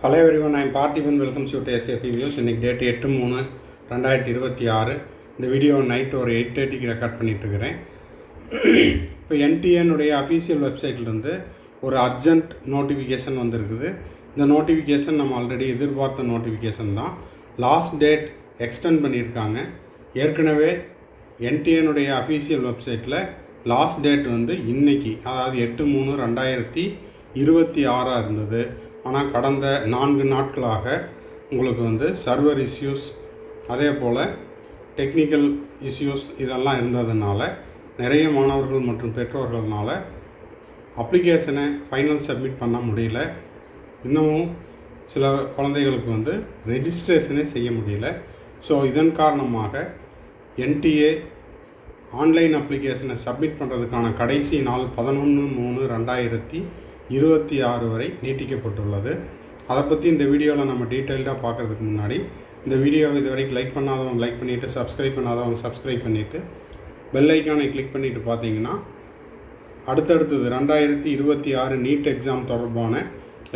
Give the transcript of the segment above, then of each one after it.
Hello everyone, I am Parthiban. Welcome to SAP Views. இன்னைக்கு date 8/3/2026. இந்த video night ஒரு 8:30க்கு record பண்ணிட்டுருக்கிறேன். இப்போ என்டிஏனுடைய official வெப்சைட்லேருந்து ஒரு அர்ஜென்ட் நோட்டிஃபிகேஷன் வந்திருக்குது. இந்த நோட்டிஃபிகேஷன் நம்ம ஆல்ரெடி எதிர்பார்த்த நோட்டிஃபிகேஷன் தான். லாஸ்ட் டேட் எக்ஸ்டெண்ட் பண்ணியிருக்காங்க. ஏற்கனவே என்டிஏனுடைய அஃபீஷியல் வெப்சைட்டில் லாஸ்ட் டேட் வந்து இன்றைக்கி, அதாவது 8/3/2026 இருந்தது. ஆனால் கடந்த 4 நாட்களாக உங்களுக்கு வந்து சர்வர் இஷ்யூஸ், அதே போல் டெக்னிக்கல் இஷ்யூஸ் இதெல்லாம் இருந்ததுனால நிறைய மாணவர்கள் மற்றும் பெற்றோர்கள்னால் அப்ளிகேஷனை ஃபைனல் சப்மிட் பண்ண முடியல. இன்னமும் சில குழந்தைகளுக்கு வந்து ரெஜிஸ்ட்ரேஷனே செய்ய முடியல. ஸோ இதன் காரணமாக என்டிஏ ஆன்லைன் அப்ளிகேஷனை சப்மிட் பண்ணுறதுக்கான கடைசி நாள் 11/3/2026 வரை நீட்டிக்கப்பட்டுள்ளது. அதை பற்றி இந்த வீடியோவில் நம்ம டீட்டெயில்டாக பார்க்குறதுக்கு முன்னாடி இந்த வீடியோவை இது வரைக்கும் லைக் பண்ணாதவங்க லைக் பண்ணிவிட்டு, சப்ஸ்கிரைப் பண்ணாதவங்க சப்ஸ்கிரைப் பண்ணிவிட்டு, பெல் ஐக்கானை கிளிக் பண்ணிவிட்டு பார்த்தீங்கன்னா அடுத்தடுத்தது 2026 நீட் எக்ஸாம் தொடர்பான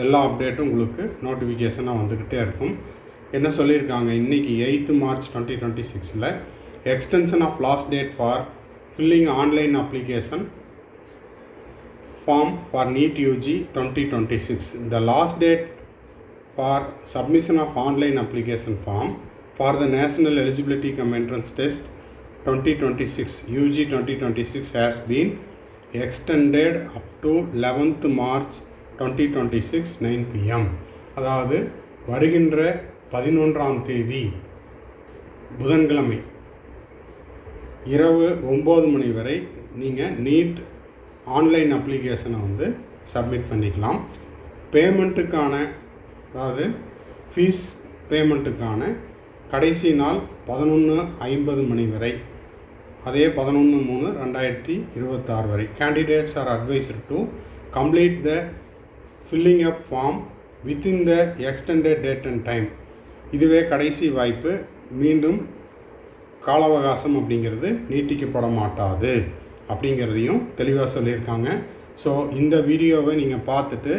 எல்லா அப்டேட்டும் உங்களுக்கு நோட்டிஃபிகேஷனாக வந்துக்கிட்டே இருக்கும். என்ன சொல்லியிருக்காங்க, இன்றைக்கி 8 March 2026 extension of last date for filling online application form for NEET UG 2026. The last date for submission of online application form for the National Eligibility Cum Entrance Test 2026 UG 2026 has been extended up to 11th March 2026 9 PM. அதாவது வருகின்ற 11ஆம் தேதி புதன்கிழமை இரவு 9 மணி வரை நீங்கள் NEET online அப்ளிகேஷனை வந்து சப்மிட் பண்ணிக்கலாம். பேமெண்ட்டுக்கான, அதாவது ஃபீஸ் பேமெண்ட்டுக்கான கடைசி நாள் 11:50 மணி வரை, அதே 11/3/2026 வரை. Candidates are advised to complete the filling up form within the extended date and time. இதுவே கடைசி வாய்ப்பு, மீண்டும் கால அவகாசம் அப்படிங்கிறது நீட்டிக்கப்பட மாட்டாது அப்படிங்கிறதையும் தெளிவாக சொல்லியிருக்காங்க. ஸோ இந்த வீடியோவை நீங்கள் பார்த்துட்டு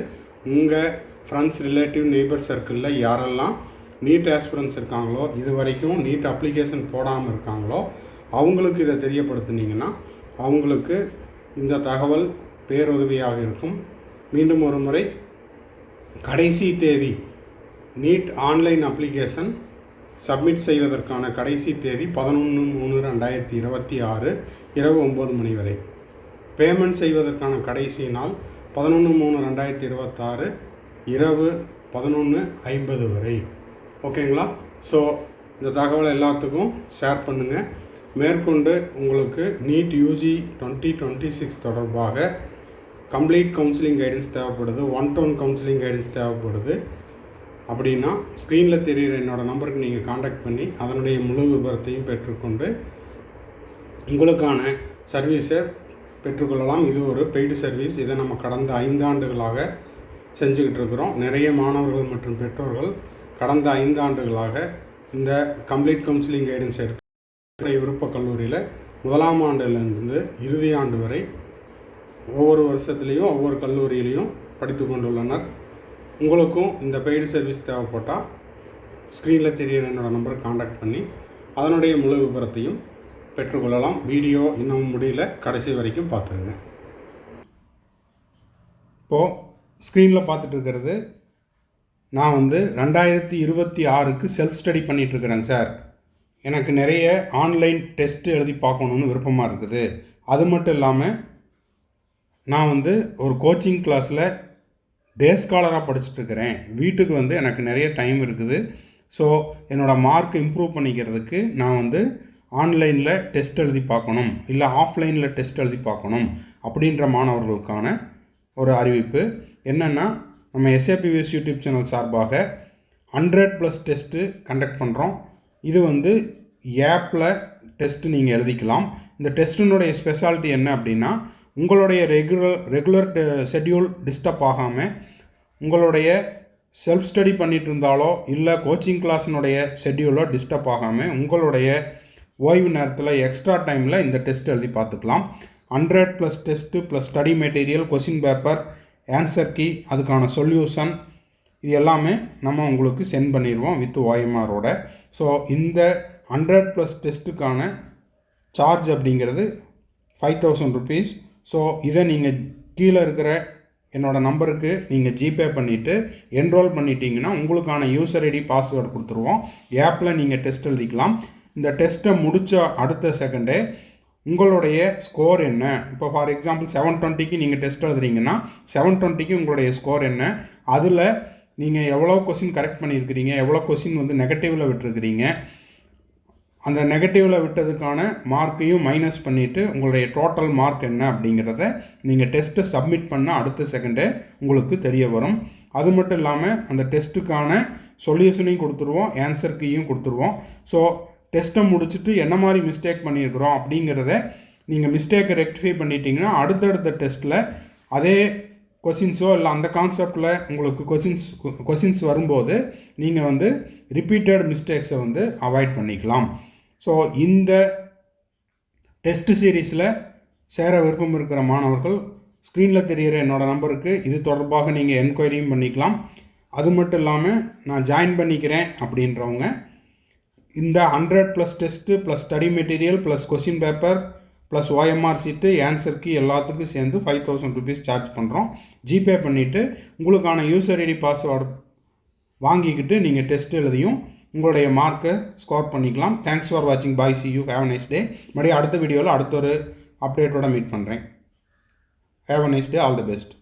உங்கள் ஃப்ரெண்ட்ஸ், ரிலேட்டிவ், நெய்பர் சர்க்கிளில் யாரெல்லாம் நீட் ஆஸ்பிரன்ஸ் இருக்காங்களோ, இது வரைக்கும் நீட் அப்ளிகேஷன் போடாமல் இருக்காங்களோ அவங்களுக்கு இதை தெரியப்படுத்துனீங்கன்னா அவங்களுக்கு இந்த தகவல் பேருதவியாக இருக்கும். மீண்டும் ஒரு முறை, கடைசி தேதி நீட் ஆன்லைன் அப்ளிகேஷன் சப்மிட் செய்வதற்கான கடைசி தேதி 11/3/2026 இரவு 9 மணி வரை. பேமெண்ட் செய்வதற்கான கடைசி நாள் 11/3/2026 இரவு 11:50 வரை. ஓகேங்களா? ஸோ இந்த தகவலை எல்லாத்துக்கும் ஷேர் பண்ணுங்கள். மேற்கொண்டு உங்களுக்கு நீட் யூஜி 2026 தொடர்பாக கம்ப்ளீட் கவுன்சிலிங் கைடன்ஸ் தேவைப்படுது, 1-to-1 கவுன்சிலிங் கைடன்ஸ் தேவைப்படுது அப்படின்னா ஸ்க்ரீனில் தெரிகிற என்னோடய நம்பருக்கு நீங்கள் காண்டாக்ட் பண்ணி அதனுடைய முழு விபரத்தையும் பெற்றுக்கொண்டு உங்களுக்கான சர்வீஸை பெற்றுக்கொள்ளலாம். இது ஒரு பெய்டு சர்வீஸ். இதை நம்ம கடந்த 5 ஆண்டுகளாக செஞ்சுக்கிட்டு இருக்கிறோம். நிறைய மாணவர்கள் மற்றும் பெற்றோர்கள் கடந்த 5 ஆண்டுகளாக இந்த கம்ப்ளீட் கவுன்சிலிங் கைடன்ஸ் எடுத்து விருப்ப கல்லூரியில் 1ஆம் ஆண்டிலிருந்து இறுதி ஆண்டு வரை ஒவ்வொரு வருஷத்துலேயும் ஒவ்வொரு கல்லூரியிலையும் படித்து கொண்டுள்ளனர். உங்களுக்கும் இந்த பெய்டு சர்வீஸ் தேவைப்பட்டால் ஸ்க்ரீனில் தெரிகிற என்னோடய நம்பருக்கு காண்டாக்ட் பண்ணி அதனுடைய முழு விபரத்தையும் பெற்றுக்கொள்ளலாம். வீடியோ இன்னும் முடியல, கடைசி வரைக்கும் பார்த்துருங்க. இப்போது ஸ்க்ரீனில் பார்த்துட்டு இருக்கிறது நான் வந்து 2026க்கு செல்ஃப் ஸ்டடி பண்ணிகிட்ருக்கிறேன் சார். எனக்கு நிறைய ஆன்லைன் டெஸ்ட்டு எழுதி பார்க்கணுன்னு விருப்பமாக இருக்குது. அது மட்டும் இல்லாமல் நான் வந்து ஒரு கோச்சிங் கிளாஸில் டே ஸ்காலராக படிச்சுட்ருக்கிறேன். வீட்டுக்கு வந்து எனக்கு நிறைய டைம் இருக்குது. ஸோ என்னோடய மார்க் இம்ப்ரூவ் பண்ணிக்கிறதுக்கு நான் வந்து ஆன்லைனில் டெஸ்ட் எழுதி பார்க்கணும், இல்லை ஆஃப்லைனில் டெஸ்ட் எழுதி பார்க்கணும் அப்படின்ற மாணவர்களுக்கான ஒரு அறிவிப்பு என்னென்னா, நம்ம SAP Views யூடியூப் சேனல் சார்பாக 100+ டெஸ்ட்டு கண்டக்ட் பண்ணுறோம். இது வந்து ஆப்பில் டெஸ்ட்டு நீங்கள் எழுதிக்கலாம். இந்த டெஸ்ட்டினுடைய ஸ்பெஷாலிட்டி என்ன அப்படின்னா, உங்களுடைய ரெகுலர் ஷெட்யூல் டிஸ்டர்ப் ஆகாமல், உங்களுடைய செல்ஃப் ஸ்டடி பண்ணிகிட்டு இருந்தாலோ இல்லை கோச்சிங் கிளாஸினுடைய ஷெட்யூலோ டிஸ்டர்ப் ஆகாமல் உங்களுடைய ஓய்வு நேரத்தில் எக்ஸ்ட்ரா டைமில் இந்த டெஸ்ட் எழுதி பார்த்துக்கலாம். 100+ test plus study material, question paper, answer key, அதுக்கான சொல்யூஷன், இது எல்லாமே நம்ம உங்களுக்கு சென்ட் பண்ணிடுவோம் வித் ஓஎம்ஆரோட. ஸோ இந்த 100+ டெஸ்ட்டுக்கான சார்ஜ் அப்படிங்கிறது 5000 rupees. ஸோ இதை நீங்கள் கீழே இருக்கிற என்னோடய நம்பருக்கு நீங்கள் ஜிபே பண்ணிவிட்டு என்ரோல் பண்ணிட்டீங்கன்னா உங்களுக்கான யூசர் ஐடி பாஸ்வேர்டு கொடுத்துருவோம். ஆப்பில் நீங்கள் டெஸ்ட் எழுதிக்கலாம். இந்த டெஸ்ட்டை முடித்த அடுத்த செகண்டே உங்களுடைய ஸ்கோர் என்ன, இப்போ ஃபார் எக்ஸாம்பிள் 720க்கு நீங்கள் டெஸ்ட் எழுதுறீங்கன்னா 720க்கு உங்களுடைய ஸ்கோர் என்ன, அதில் நீங்கள் எவ்வளோ கொஸ்டின் கரெக்ட் பண்ணியிருக்கிறீங்க, எவ்வளோ கொஸ்டின் வந்து நெகட்டிவில் விட்டுருக்கிறீங்க, அந்த நெகட்டிவில் விட்டதுக்கான மார்க்கையும் மைனஸ் பண்ணிவிட்டு உங்களுடைய டோட்டல் மார்க் என்ன அப்படிங்கிறத நீங்கள் டெஸ்ட்டை சப்மிட் பண்ண அடுத்த செகண்டே உங்களுக்கு தெரிய வரும். அது மட்டும் இல்லாமல் அந்த டெஸ்ட்டுக்கான சொல்யூஷனையும் கொடுத்துருவோம், ஆன்சர் கீயும் கொடுத்துருவோம். ஸோ டெஸ்ட்டை முடிச்சுட்டு என்ன மாதிரி மிஸ்டேக் பண்ணியிருக்கிறோம் அப்படிங்கிறத நீங்கள் மிஸ்டேக்கை ரெக்டிஃபை பண்ணிட்டீங்கன்னா அடுத்தடுத்த டெஸ்ட்டில் அதே கொஷின்ஸோ இல்லை அந்த கான்செப்டில் உங்களுக்கு கொஷின்ஸ் வரும்போது நீங்கள் வந்து ரிப்பீட்டட் மிஸ்டேக்ஸை வந்து அவாய்ட் பண்ணிக்கலாம். ஸோ இந்த டெஸ்ட் சீரீஸில் சேர விருப்பம் இருக்கிற மாணவர்கள் ஸ்க்ரீனில் தெரிகிற என்னோடய நம்பருக்கு இது தொடர்பாக நீங்கள் என்கொயரியும் பண்ணிக்கலாம். அது மட்டும் இல்லாமல் நான் ஜாயின் பண்ணிக்கிறேன் அப்படின்றவங்க இந்த 100+ test plus study material plus question paper plus OMR sheet ஆன்சருக்கு எல்லாத்துக்கும் சேர்ந்து 5000 rupees சார்ஜ் பண்ணுறோம். ஜிபே பண்ணிவிட்டு உங்களுக்கான யூசர் ஐடி பாஸ்வேர்டு வாங்கிக்கிட்டு நீங்கள் டெஸ்ட் எழுதியும் உங்களுடைய மார்க்கை ஸ்கோர் பண்ணிக்கலாம். தேங்க்ஸ் ஃபார் வாட்சிங். Bye, see you, have a nice day. மறுபடியும் அடுத்த வீடியோவில் அடுத்த ஒரு அப்டேட்டோட மீட் பண்ணுறேன். Have a nice day. All the best.